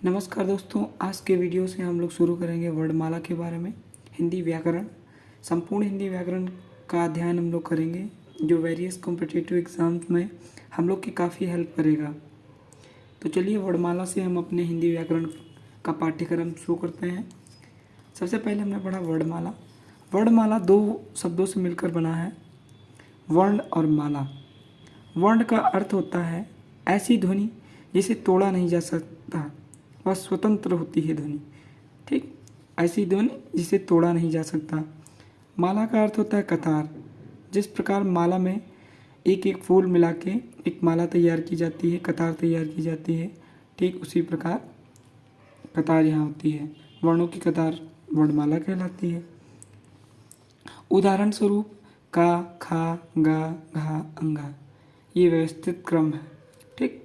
नमस्कार दोस्तों, आज के वीडियो से हम लोग शुरू करेंगे वर्णमाला के बारे में। हिंदी व्याकरण, संपूर्ण हिंदी व्याकरण का अध्ययन हम लोग करेंगे, जो वेरियस कॉम्पिटिटिव एग्ज़ाम्स में हम लोग की काफ़ी हेल्प करेगा। तो चलिए वर्णमाला से हम अपने हिंदी व्याकरण का पाठ्यक्रम शुरू करते हैं। सबसे पहले हमने पढ़ा वर्णमाला। वर्णमाला दो शब्दों से मिलकर बना है, वर्ण और माला। वर्ण का अर्थ होता है ऐसी ध्वनि जिसे तोड़ा नहीं जा सकता, वह स्वतंत्र होती है ध्वनि। ठीक, ऐसी ध्वनि जिसे तोड़ा नहीं जा सकता। माला का अर्थ होता है कतार। जिस प्रकार माला में एक एक फूल मिला के एक माला तैयार की जाती है, कतार तैयार की जाती है, ठीक उसी प्रकार कतार यहाँ होती है। वर्णों की कतार वर्णमाला कहलाती है। उदाहरण स्वरूप का, खा, गा, घा, अंगा, ये व्यवस्थित क्रम है। ठीक,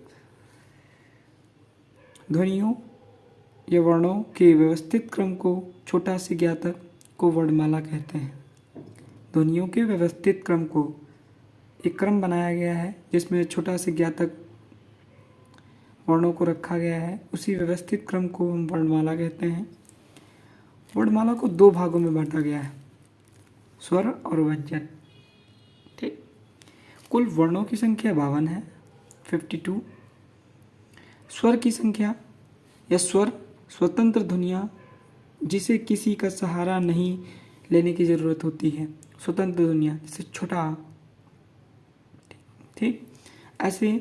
ध्वनियों या वर्णों के व्यवस्थित क्रम को छोटा से ज्ञातक को वर्णमाला कहते हैं। ध्वनियों के व्यवस्थित क्रम को एक क्रम बनाया गया है जिसमें छोटा से ज्ञातक वर्णों को रखा गया है, उसी व्यवस्थित क्रम को हम वर्णमाला कहते हैं। वर्णमाला को दो भागों में बांटा गया है, स्वर और व्यंजन। ठीक, कुल वर्णों की संख्या 52 है, 52। स्वर की संख्या या स्वर स्वतंत्र ध्वनियाँ जिसे किसी का सहारा नहीं लेने की ज़रूरत होती है, स्वतंत्र ध्वनियाँ जैसे छोटा। ठीक, ऐसे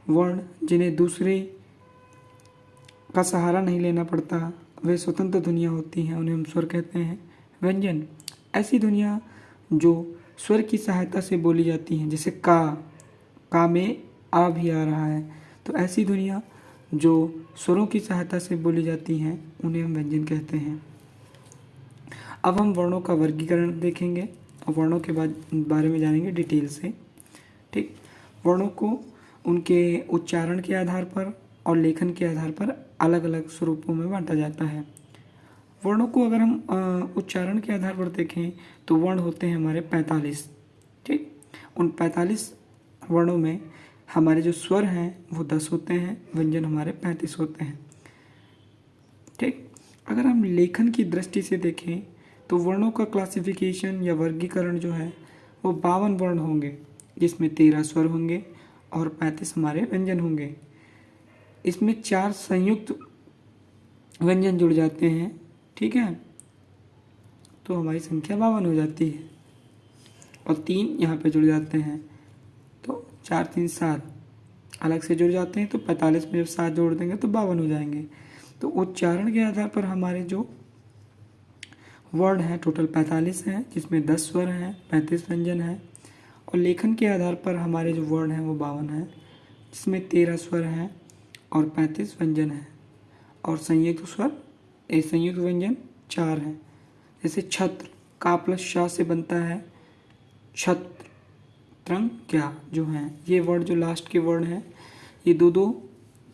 वर्ण जिन्हें दूसरे का सहारा नहीं लेना पड़ता, वे स्वतंत्र ध्वनियाँ होती हैं, उन्हें हम स्वर कहते हैं। व्यंजन ऐसी ध्वनियाँ जो स्वर की सहायता से बोली जाती हैं, जैसे का में आ भी आ रहा है, तो ऐसी ध्वनियाँ जो स्वरों की सहायता से बोली जाती हैं उन्हें हम व्यंजन कहते हैं। अब हम वर्णों का वर्गीकरण देखेंगे और वर्णों के बारे में जानेंगे डिटेल से। ठीक, वर्णों को उनके उच्चारण के आधार पर और लेखन के आधार पर अलग अलग स्वरूपों में बांटा जाता है। वर्णों को अगर हम उच्चारण के आधार पर देखें तो वर्ण होते हैं हमारे 45। ठीक, उन 45 वर्णों में हमारे जो स्वर हैं वो 10 होते हैं, व्यंजन हमारे 35 होते हैं। ठीक, अगर हम लेखन की दृष्टि से देखें तो वर्णों का क्लासिफिकेशन या वर्गीकरण जो है वो 52 वर्ण होंगे, जिसमें 13 स्वर होंगे और 35 हमारे व्यंजन होंगे। इसमें 4 संयुक्त व्यंजन जुड़ जाते हैं। ठीक है, तो हमारी संख्या 52 हो जाती है और 3 यहाँ पे जुड़ जाते हैं, तो 4 3 7 अलग से जुड़ जाते हैं, तो 45 में जब 7 जोड़ देंगे तो 52 हो जाएंगे। तो उच्चारण के आधार पर हमारे जो वर्ड हैं टोटल 45 हैं, जिसमें 10 स्वर हैं, 35 व्यंजन हैं। और लेखन के आधार पर हमारे जो वर्ड हैं वो 52 हैं, जिसमें 13 स्वर हैं और 35 व्यंजन हैं। और संयुक्त स्वर संयुक्त व्यंजन 4 हैं, जैसे छत्र, का प्लस शा से बनता है छत्र, त्रंग, क्या, जो हैं ये वर्ड जो लास्ट के वर्ड हैं ये दो दो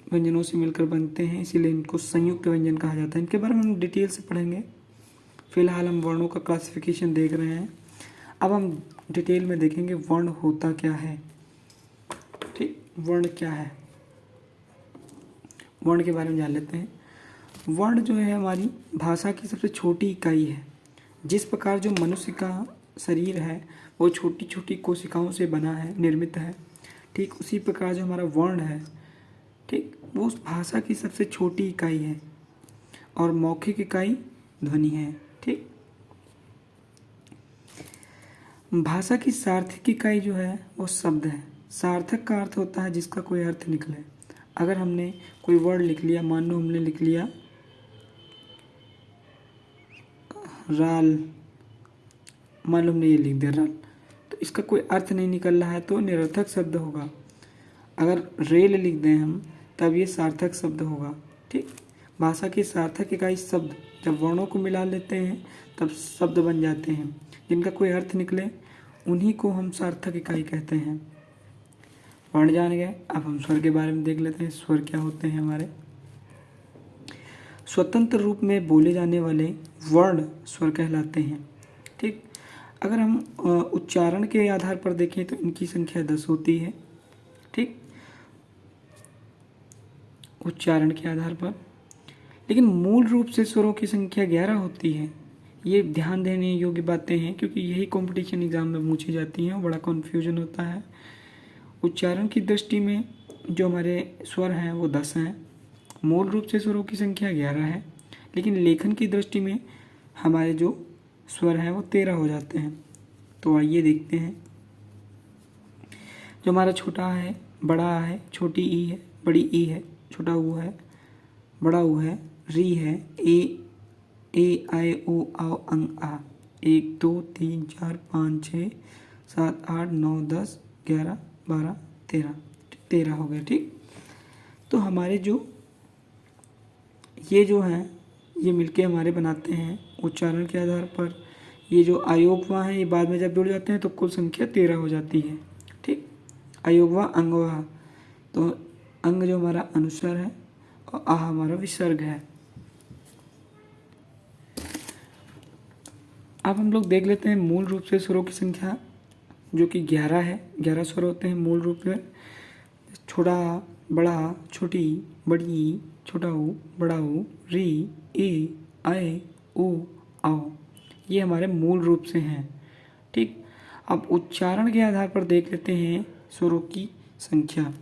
व्यंजनों से मिलकर बनते हैं, इसीलिए इनको संयुक्त व्यंजन कहा जाता है। इनके बारे में हम डिटेल से पढ़ेंगे। फिलहाल हम वर्णों का क्लासिफिकेशन देख रहे हैं, अब हम डिटेल में देखेंगे वर्ण होता क्या है। ठीक, वर्ण क्या है, वर्ण के बारे में जान लेते हैं। वर्ण जो है हमारी भाषा की सबसे छोटी इकाई है। जिस प्रकार जो मनुष्य का शरीर है वो छोटी छोटी कोशिकाओं से बना है, निर्मित है, ठीक उसी प्रकार जो हमारा वर्ण है, ठीक वो उस भाषा की सबसे छोटी इकाई है और मौखिक इकाई ध्वनि है। ठीक, भाषा की सार्थक इकाई जो है वो शब्द है। सार्थक का अर्थ होता है जिसका कोई अर्थ निकले। अगर हमने कोई वर्ड लिख लिया, मान लो हमने लिख लिया राल, मान लो हमने ये लिख दिया राल, तो इसका कोई अर्थ नहीं निकल रहा है तो निरर्थक शब्द होगा। अगर रेल लिख दें हम तब ये सार्थक शब्द होगा। ठीक, भाषा की सार्थक इकाई शब्द, जब वर्णों को मिला लेते हैं तब शब्द बन जाते हैं, जिनका कोई अर्थ निकले उन्हीं को हम सार्थक इकाई कहते हैं। वर्ण जान गए, अब हम स्वर के बारे में देख लेते हैं। स्वर क्या होते हैं हमारे। स्वतंत्र रूप में बोले जाने वाले वर्ण स्वर कहलाते हैं। ठीक, अगर हम उच्चारण के आधार पर देखें तो इनकी संख्या 10 होती है। ठीक, उच्चारण के आधार पर लेकिन मूल रूप से स्वरों की संख्या 11 होती है। ये ध्यान देने योग्य बातें हैं क्योंकि यही कंपटीशन एग्जाम में पूछी जाती हैं और बड़ा कन्फ्यूजन होता है। उच्चारण की दृष्टि में जो हमारे स्वर हैं वो 10 हैं। मूल रूप से स्वरों की संख्या 11 है, लेकिन लेखन की दृष्टि में हमारे जो स्वर हैं वो 13 हो जाते हैं। तो आइए देखते हैं। जो हमारा छोटा है, बड़ा है, छोटी ई है, बड़ी ई है, छोटा ऊ है, बड़ा ऊ है, री है, ए आई ओ आओ अंग आ, 1 2 3 4 5 6 7 8 9 10 11 12 13 13 हो गए। ठीक, तो हमारे जो ये जो हैं ये मिलके हमारे बनाते हैं उच्चारण के आधार पर। ये जो अयोगवा है ये बाद में जब जुड़ जाते हैं तो कुल संख्या 13 हो जाती है। ठीक, अयोगवा अंगवा, तो अंग जो हमारा अनुस्वर है और आ हमारा विसर्ग है। अब हम लोग देख लेते हैं मूल रूप से स्वरों की संख्या जो कि 11 है। 11 स्वर होते हैं मूल रूप में। छोटा, बड़ा, छोटी, बड़ी, छोटा ऊ, बड़ा ऊ, री, ए, आए, ओ, आओ, ये हमारे मूल रूप से हैं। ठीक, अब उच्चारण के आधार पर देख लेते हैं स्वरों की संख्या।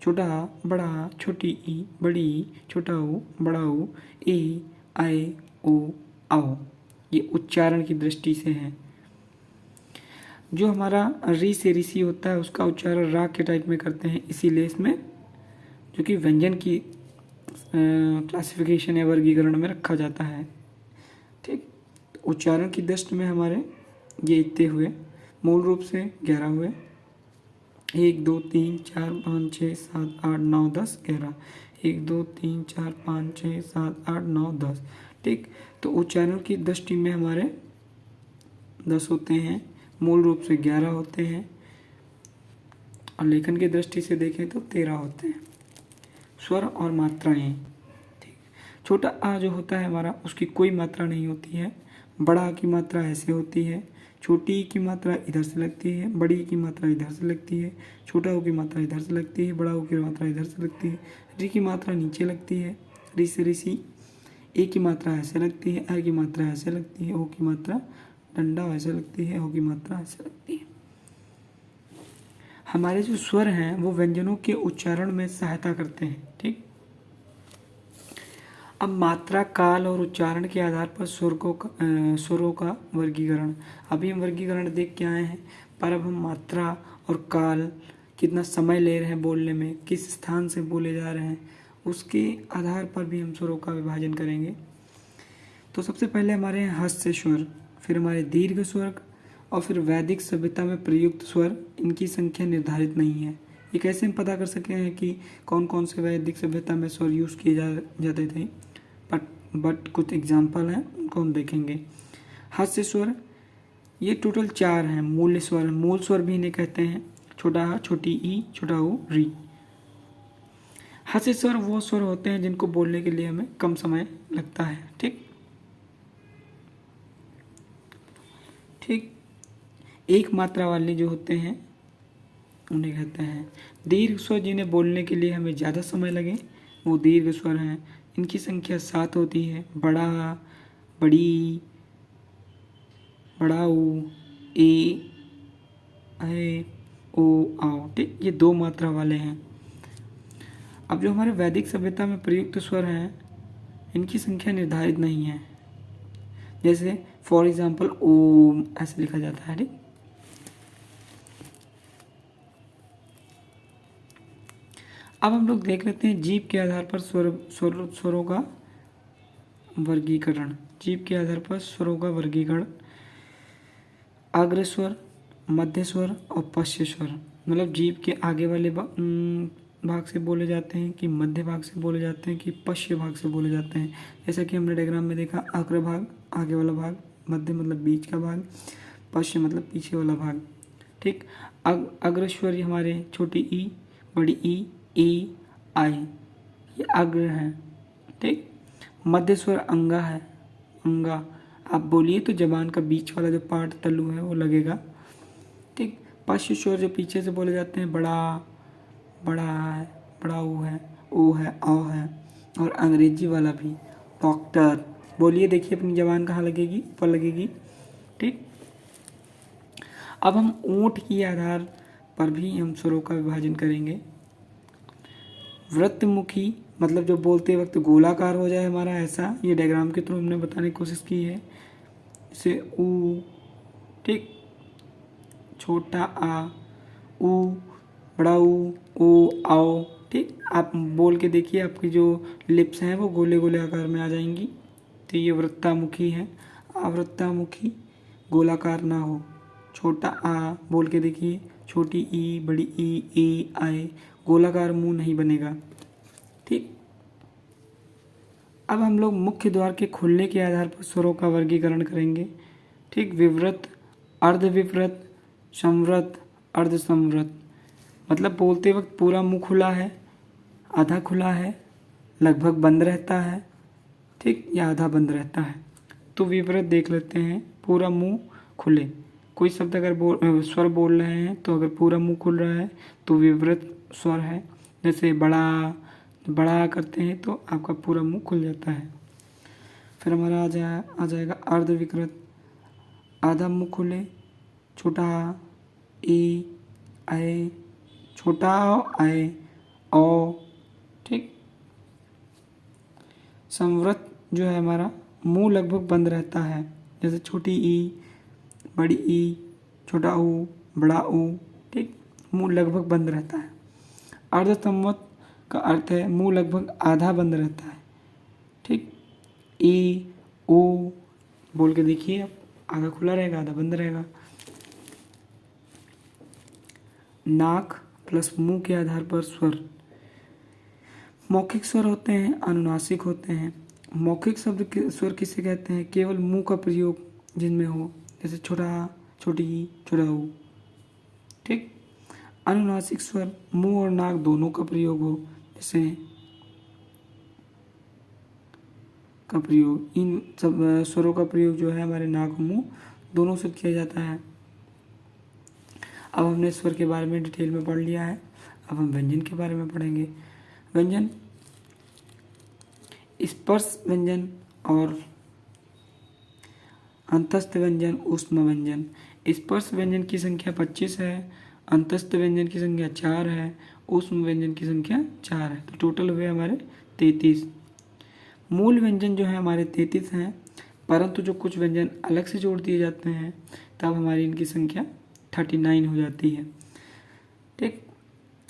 छोटा, बड़ा, छोटी ई, बड़ी, छोटा ऊ, बड़ा ऊ, ए, आए, ओ, आओ, ये उच्चारण की दृष्टि से है। जो हमारा री से ऋषि होता है उसका उच्चारण रा के टाइप में करते हैं, इसीलिए इसमें जो कि व्यंजन की क्लासिफिकेशन या वर्गीकरण में रखा जाता है। ठीक, उच्चारण की दृष्टि में हमारे ये इतने हुए, मूल रूप से 11 हुए। 1 2 3 4 5 6 7 8 9 10 11, 1 2 3 4 5 6 7 8 9 10। ठीक, तो उच्चारण की दृष्टि में हमारे 10 होते हैं, मूल रूप से 11 होते हैं और लेखन की दृष्टि से देखें तो 13 होते हैं। स्वर और मात्राएं। ठीक, छोटा आ जो होता है हमारा उसकी कोई मात्रा नहीं होती है। बड़ा आ की मात्रा ऐसे होती है, छोटी ई की मात्रा इधर से लगती है, बड़ी ई की मात्रा इधर से लगती है, छोटा ऊ की मात्रा इधर से लगती है, बड़ा ऊ की मात्रा इधर से लगती है, री की मात्रा नीचे लगती है, री से ऋषि, ए की मात्रा ऐसे लगती है, आई की मात्रा ऐसे लगती है, ओ की मात्रा डंडा ऐसे लगती है, ओ की मात्रा ऐसे लगती है। हमारे जो स्वर हैं वो व्यंजनों के उच्चारण में सहायता करते हैं। ठीक, अब मात्रा, काल और उच्चारण के आधार पर स्वरों का वर्गीकरण। अभी हम वर्गीकरण देख के आए हैं, पर अब हम मात्रा और काल, कितना समय ले रहे हैं बोलने में, किस स्थान से बोले जा रहे हैं, उसके आधार पर भी हम स्वरों का विभाजन करेंगे। तो सबसे पहले हमारे हैं हस्त स्वर, फिर हमारे दीर्घ स्वर और फिर वैदिक सभ्यता में प्रयुक्त स्वर। इनकी संख्या निर्धारित नहीं है। ये कैसे हम पता कर सके हैं कि कौन कौन से वैदिक सभ्यता में स्वर यूज़ किए जाते थे, बट कुछ एग्जाम्पल हैं उनको हम देखेंगे। हास्य स्वर ये टोटल 4 हैं। मूल स्वर, मूल स्वर भी इन्हें कहते हैं, छोटा आ, छोटी ई, छोटा ऊ, री। हास्य स्वर वो स्वर होते हैं जिनको बोलने के लिए हमें कम समय लगता है। ठीक, ठीक, एक मात्रा वाले जो होते हैं उन्हें कहते हैं दीर्घ स्वर। जिन्हें बोलने के लिए हमें ज़्यादा समय लगे वो दीर्घ स्वर हैं। इनकी संख्या 7 होती है। बड़ा, बड़ी, बड़ा ऊ, ए, आए, ओ, आओ। ठीक, ये 2 मात्रा वाले हैं। अब जो हमारे वैदिक सभ्यता में प्रयुक्त स्वर हैं इनकी संख्या निर्धारित नहीं है। जैसे फॉर एग्जाम्पल ओम ऐसे लिखा जाता है। ठीक, अब हम लोग देख लेते हैं जीभ के आधार पर स्वरों का वर्गीकरण। जीभ के आधार पर स्वरों का वर्गीकरण। अग्र स्वर, मध्य स्वर और पश्च स्वर, मतलब जीभ के आगे वाले भाग से बोले जाते हैं कि मध्य भाग से बोले जाते हैं कि पश्च भाग से बोले जाते हैं। जैसा कि हमने डायग्राम में देखा, अग्र भाग आगे वाला भाग, मध्य मतलब बीच का भाग, पश्च मतलब पीछे वाला भाग। ठीक, अग्र स्वर हमारे छोटी ई, बड़ी ई, आई, ये अग्र है। ठीक, मध्य स्वर अंगा है, अंगा। आप बोलिए तो जबान का बीच वाला जो पार्ट तल्लू है वो लगेगा। ठीक, पश्च स्वर जो पीछे से बोले जाते हैं, बड़ा, बड़ा है, बड़ा ऊ है, ओ है, औ है, और अंग्रेजी वाला भी डॉक्टर। बोलिए, देखिए अपनी जबान कहाँ लगेगी, ऊपर लगेगी। ठीक, अब हम ऊंट के आधार पर भी हम स्वरों का विभाजन करेंगे। वृत्तमुखी मतलब जो बोलते वक्त गोलाकार हो जाए हमारा, ऐसा ये डायग्राम के थ्रू हमने बताने की कोशिश की है। जैसे ऊ, ठीक, छोटा आ, ऊ, बड़ा ऊ, आओ। ठीक, आप बोल के देखिए, आपकी जो लिप्स हैं वो गोले गोले आकार में आ जाएंगी। तो ये वृत्तामुखी है। आवृत्तामुखी गोलाकार ना हो। छोटा आ बोल के देखिए, छोटी ई, बड़ी ई आए, गोलाकार मुंह नहीं बनेगा। ठीक, अब हम लोग मुख्य द्वार के खुलने के आधार पर स्वरों का वर्गीकरण करेंगे। ठीक, विवृत, अर्धविवृत, संवृत, अर्धसंवृत। मतलब बोलते वक्त पूरा मुंह खुला है, आधा खुला है, लगभग बंद रहता है, ठीक, या आधा बंद रहता है। तो विवृत देख लेते हैं, पूरा मुंह खुले। कोई शब्द अगर स्वर बोल रहे हैं तो अगर पूरा मुंह खुल रहा है तो विवृत स्वर है। जैसे बड़ा, बड़ा करते हैं तो आपका पूरा मुंह खुल जाता है। फिर हमारा आ जाएगा अर्धविकृत, आधा मुंह खुले, छोटा ए, आए, छोटा आए, ओ। ठीक, संवृत जो है हमारा मुंह लगभग बंद रहता है। जैसे छोटी ई, बड़ी ई, छोटा ऊ, बड़ा ऊ। ठीक, मुंह लगभग बंद रहता है। अर्धसंवृत का अर्थ है मुंह लगभग आधा बंद रहता है। ठीक, ई, ओ बोल के देखिए, आप आधा खुला रहेगा, आधा बंद रहेगा। नाक प्लस मुंह के आधार पर स्वर। मौखिक स्वर होते हैं, अनुनासिक होते हैं। मौखिक शब्द स्वर किसे कहते हैं? केवल मुंह का प्रयोग जिनमें हो, जैसे छोटा, छोटी, छोटा ऊ। ठीक, अनुनासिक स्वर मुंह और नाक दोनों का प्रयोग हो, जैसे का प्रयोग, इन सब स्वरों का प्रयोग जो है हमारे नाक और मुंह दोनों से किया जाता है। अब हमने स्वर के बारे में डिटेल में पढ़ लिया है। अब हम व्यंजन के बारे में पढ़ेंगे। व्यंजन, स्पर्श व्यंजन और अंतस्थ व्यंजन, ऊष्म व्यंजन। स्पर्श व्यंजन की संख्या 25 है, अंतस्थ व्यंजन की संख्या 4 है, ऊष्म व्यंजन की संख्या 4 है। तो टोटल हुए हमारे 33। मूल व्यंजन जो है हमारे 33 हैं, परंतु जो कुछ व्यंजन अलग से जोड़ दिए जाते हैं तब हमारी इनकी संख्या 39 हो जाती है। ठीक,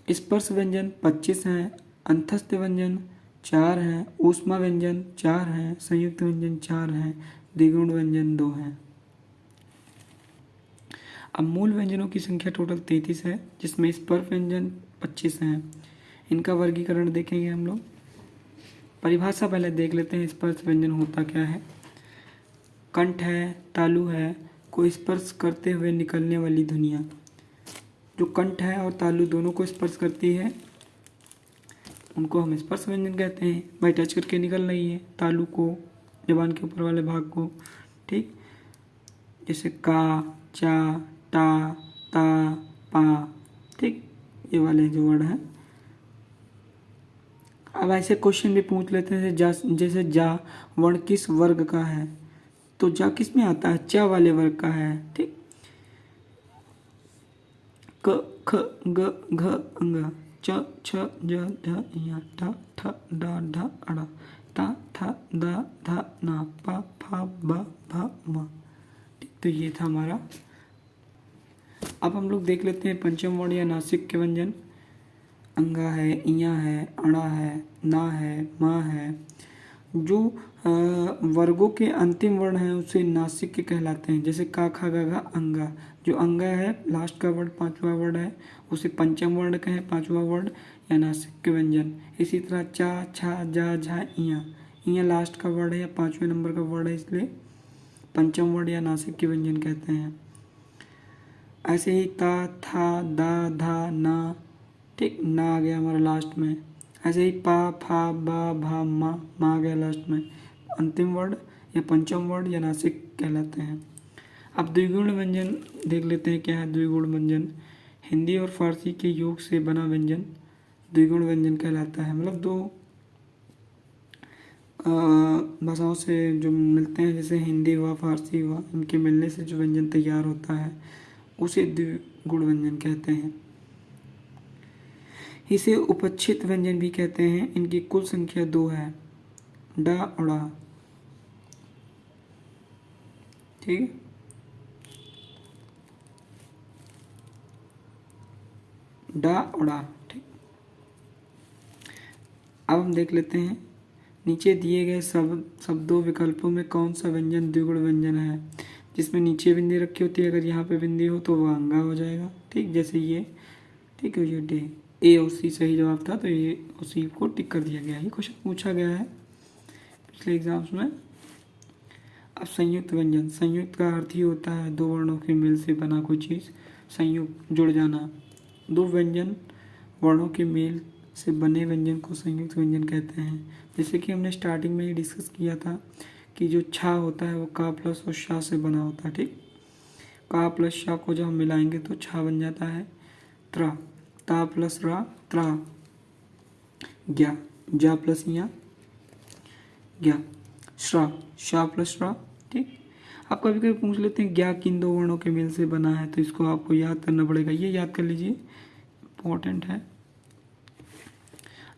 स्पर्श व्यंजन 25 हैं, अंतस्थ व्यंजन 4 हैं, ऊष्मा व्यंजन 4 हैं, संयुक्त व्यंजन 4 हैं, द्विगुण व्यंजन 2 हैं। अब मूल व्यंजनों की संख्या टोटल 33 है, जिसमें स्पर्श व्यंजन 25 हैं। इनका वर्गीकरण देखेंगे हम लोग। परिभाषा पहले देख लेते हैं, स्पर्श व्यंजन होता क्या है। कंठ है, तालु है, को स्पर्श करते हुए निकलने वाली ध्वनियाँ। जो कंठ है और तालु दोनों को स्पर्श करती है उनको हम स्पर्श व्यंजन कहते हैं। भाई टच करके निकल रही है तालु को, जबान के ऊपर वाले भाग को। ठीक, जैसे का, चा, टा, ता, पा। ठीक, ये वाले जो वर्ड हैं। अब ऐसे क्वेश्चन भी पूछ लेते हैं, जैसे जा वर्ण किस वर्ग का है? तो जा किस में आता है? चा वाले वर्ग का है। ठीक, क, ख, ग, घ, अंग, च, छ, ज, झ, ञ, ठ, ठ, ड, ढ, अड़, ता, थ, द, ध, न, प, फ, ब, भ, म। ठीक, तो ये था हमारा। अब हम लोग देख लेते हैं पंचम वर्ण या नासिक के व्यंजन। अंगा है, इया है, अणा है, ना है, मा है। जो वर्गों के अंतिम वर्ण हैं उसे नासिक के कहलाते हैं। जैसे का, खा, गा, घा, अंगा। जो अंगा है लास्ट का वर्ड, पांचवा वर्ड है, उसे पंचम वर्ण कहें, पांचवा वर्ड या नासिक के व्यंजन। इसी तरह चा, छा, जा, झा, इया। इया लास्ट का वर्ड है या पांचवें नंबर का वर्ड है, इसलिए पंचम वर्ण या नासिक के व्यंजन कहते हैं। ऐसे ही ता, था, दा, धा, ना। ठीक, ना आ गया हमारा लास्ट में। ऐसे ही पा, फा, बा, भा, मा आ गया लास्ट में। अंतिम वर्ड या पंचम वर्ड या नासिक कहलाते हैं। अब द्विगुण व्यंजन देख लेते हैं क्या है द्विगुण व्यंजन। हिंदी और फारसी के योग से बना व्यंजन द्विगुण व्यंजन कहलाता है। मतलब दो भाषाओं से जो मिलते हैं, जैसे हिंदी हुआ, फारसी हुआ, इनके मिलने से जो व्यंजन तैयार होता है उसे द्विगुण व्यंजन कहते हैं। इसे उपक्षित व्यंजन भी कहते हैं। इनकी कुल संख्या 2 है, डा और ड़ा। ठीक है, डा और ड़ा। ठीक, अब हम देख लेते हैं नीचे दिए गए शब्दों विकल्पों में कौन सा व्यंजन द्विगुण व्यंजन है। जिसमें नीचे बिंदी रखी होती है, अगर यहाँ पे बिंदी हो तो वह अंगा हो जाएगा। ठीक, जैसे ये, ठीक है, ये डे, ए और सी सही जवाब था, तो ये और सी को टिक कर दिया गया। ये क्वेश्चन पूछा गया है पिछले एग्जाम्स में। अब संयुक्त व्यंजन, संयुक्त का अर्थ ही होता है दो वर्णों के मेल से बना कोई चीज़, संयुक्त, जुड़ जाना। दो व्यंजन वर्णों के मेल से बने व्यंजन को संयुक्त व्यंजन कहते हैं। जैसे कि हमने स्टार्टिंग में ही डिस्कस किया था कि जो छा होता है वो का प्लस और शा से बना होता है। ठीक, का प्लस शा को जब हम मिलाएंगे तो छा बन जाता है त्रा, ता प्लस रा त्रा, ज्ञा, जा प्लस या ज्ञा, श्रा, शा प्लस श्रा। ठीक, आप कभी कभी पूछ लेते हैं ज्ञा किन दो वर्णों के मेल से बना है, तो इसको आपको याद करना पड़ेगा। ये याद कर लीजिए, इम्पोर्टेंट है।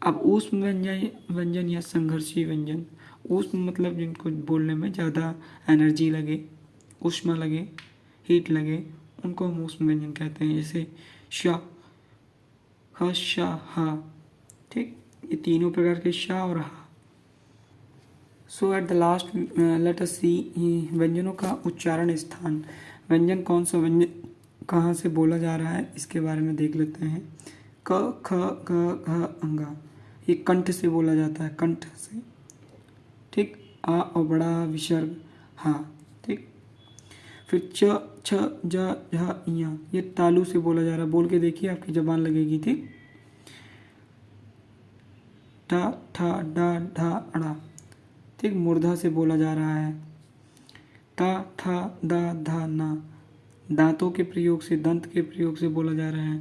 अब ऊष्म व्यंजन या संघर्षी व्यंजन। ऊष्म मतलब जिनको बोलने में ज़्यादा एनर्जी लगे, ऊष्मा लगे, हीट लगे, उनको हम ऊष्म व्यंजन कहते हैं। जैसे शा, ह, शा, हा। ठीक, ये तीनों प्रकार के शा और हा। So at the last let us see व्यंजनों का उच्चारण स्थान। व्यंजन कौन सा व्यंजन कहाँ से बोला जा रहा है, इसके बारे में देख लेते हैं। क, ख, ग, घ, अंगा, ये कंठ से बोला जाता है, कंठ से। ठीक, आ और बड़ा विसर्ग हा। ठीक, फिर च, छ, ज, झ, इया, ये तालु से बोला जा रहा है। बोल के देखिए, आपकी जबान लगेगी। ठीक, ठ, ठा, डा, ढा, अड़ा। ठीक, मूर्धा से बोला जा रहा है। ता, था, दा, धा, ना, दांतों के प्रयोग से, दंत के प्रयोग से बोला जा रहा है।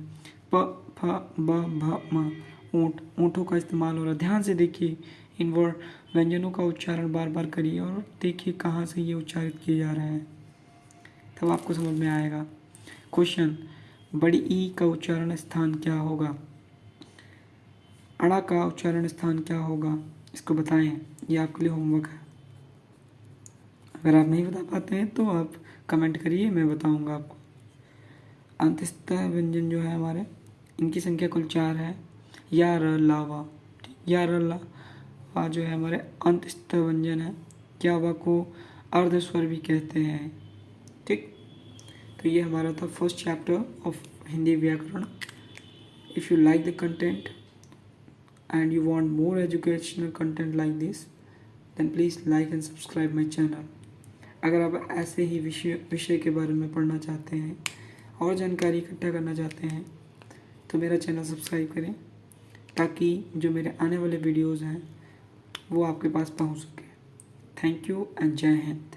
प, फ, ब, भ, म, ऊँट, ऊँटों का इस्तेमाल हो रहा है। ध्यान से देखिए, इन वर्ड व्यंजनों का उच्चारण बार बार करिए और देखिए कहाँ से ये उच्चारित किए जा रहे हैं, तब आपको समझ में आएगा। क्वेश्चन, बड़ी ई का उच्चारण स्थान क्या होगा? अड़ा का उच्चारण स्थान क्या होगा, इसको बताएं। ये आपके लिए होमवर्क है। अगर आप नहीं बता पाते हैं तो आप कमेंट करिए, मैं बताऊंगा आपको। अंतस्थ व्यंजन जो है हमारे, इनकी संख्या कुल 4 है। या, र, ला, वा। या, र, ला, वा जो है हमारे अंतस्थ व्यंजन है। या, वा को अर्ध स्वर भी कहते हैं। ठीक, तो ये हमारा था फर्स्ट चैप्टर ऑफ हिंदी व्याकरण। If you like the content and you want more educational content like this, then please like and subscribe my channel. अगर आप ऐसे ही विषय के बारे में पढ़ना चाहते हैं और जानकारी इकट्ठा करना चाहते हैं तो मेरा चैनल सब्सक्राइब करें, ताकि जो मेरे आने वाले वीडियोज़ हैं वो आपके पास पहुंच सके। थैंक यू एंड जय हिंद।